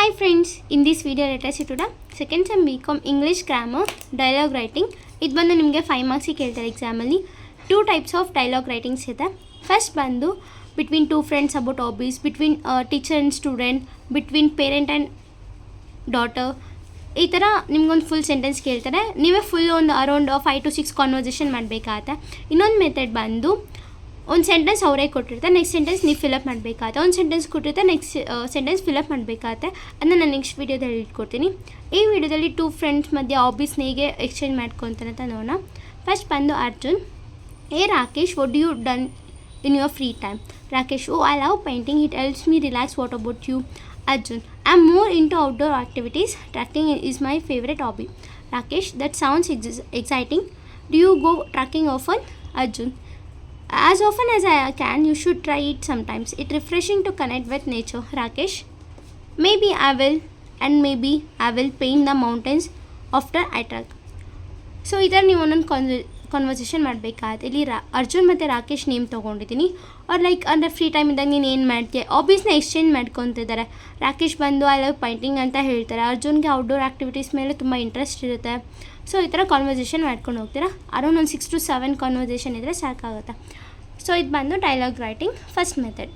Hi friends, in this video let us see today second sem BCom English grammar dialogue writing. ಇದು ಬಂದು ನಿಮಗೆ 5 marks ಕೇಳ್ತಾರೆ ಎಕ್ಸಾಮಲ್ಲಿ. 2 types of dialogue writings ಇದೆ. First ಬಂದು between two friends about hobbies, between teacher and student, between parent and daughter. ಈ ಥರ ನಿಮ್ಗೊಂದು ಫುಲ್ ಸೆಂಟೆನ್ಸ್ ಕೇಳ್ತಾರೆ. ನೀವೇ ಫುಲ್ ಒಂದು ಅರೌಂಡ್ 5 to 6 ಕಾನ್ವರ್ಸೇಷನ್ ಮಾಡಬೇಕಾಗತ್ತೆ. ಇನ್ನೊಂದು ಮೆಥಡ್ ಬಂದು ಒಂದು ಸೆಂಟೆನ್ಸ್ ಅವರೇ ಕೊಟ್ಟಿರ್ತಾರೆ, ನೆಕ್ಸ್ಟ್ ಸೆಂಟೆನ್ಸ್ ನೀವು ಫಿಲಪ್ ಮಾಡಬೇಕಾಗತ್ತೆ. ಒಂದು ಸೆಂಟೆನ್ಸ್ ಕೊಟ್ಟಿರ್ತಾರೆ, ನೆಕ್ಸ್ಟ್ ಸೆಂಟೆನ್ಸ್ ಫಿಲಪ್ ಮಾಡಬೇಕಾಗತ್ತೆ. ಅದನ್ನು ನಾನು ನೆಕ್ಸ್ಟ್ ವೀಡಿಯೋದಲ್ಲಿ ಹೇಳ್ಕೊಡ್ತೀನಿ. ಈ ವಿಡಿಯೋದಲ್ಲಿ ಟೂ ಫ್ರೆಂಡ್ಸ್ ಮಧ್ಯೆ ಹಾಬೀಸ್ನ ಹೇಗೆ ಎಕ್ಸ್ಚೇಂಜ್ ಮಾಡ್ಕೊತಾರೆ ಅಂತ ನೋಡೋಣ. ಫಸ್ಟ್ ಬಂದು Arjun, hey Rakesh, what do you done in your free time? Rakesh, oh I love painting, it helps me relax. What about you? Arjun, I'm more into outdoor activities. Trekking is my favorite hobby. Rakesh, that sounds exciting. Do you go trekking often? Arjun, as often as I can. You should try it sometimes. It's refreshing to connect with nature. Rakesh, maybe I will, and maybe I will paint the mountains after I trek. So ಈ ಥರ ನೀವು ಒಂದೊಂದು conversation ಮಾಡಬೇಕಾಗುತ್ತೆ. ಇಲ್ಲಿ ಅರ್ಜುನ್ ಮತ್ತು Rakesh name ತೊಗೊಂಡಿದ್ದೀನಿ. ಅವ್ರು like ಅಂದರೆ ಫ್ರೀ ಟೈಮ್ ಇದ್ದಾಗ ನೀನು ಏನು ಮಾಡ್ತೀಯ, ಹಾಬೀಸ್ನ ಎಕ್ಸ್ಚೇಂಜ್ ಮಾಡ್ಕೊತಿದ್ದಾರೆ. ರಾಕೇಶ್ ಬಂದು ಐ ಲವ್ ಪೈಂಟಿಂಗ್ ಅಂತ ಹೇಳ್ತಾರೆ. ಅರ್ಜುನ್ಗೆ ಔಟ್ಡೋರ್ ಆ್ಯಕ್ಟಿವಿಟೀಸ್ ಮೇಲೆ ತುಂಬ ಇಂಟ್ರೆಸ್ಟ್ ಇರುತ್ತೆ. ಸೊ ಈ ಥರ ಕಾನ್ವರ್ಸೇಷನ್ ಮಾಡ್ಕೊಂಡು ಹೋಗ್ತೀರಾ. ಅರೌಂಡ್ ಒಂದು 6 to 7 ಕಾನ್ವರ್ಸೇಷನ್ ಇದ್ದರೆ ಸಾಕಾಗುತ್ತೆ. ಸೊ ಇದು ಬಂದು ಡೈಲಾಗ್ ರೈಟಿಂಗ್ ಫಸ್ಟ್ ಮೆಥಡ್.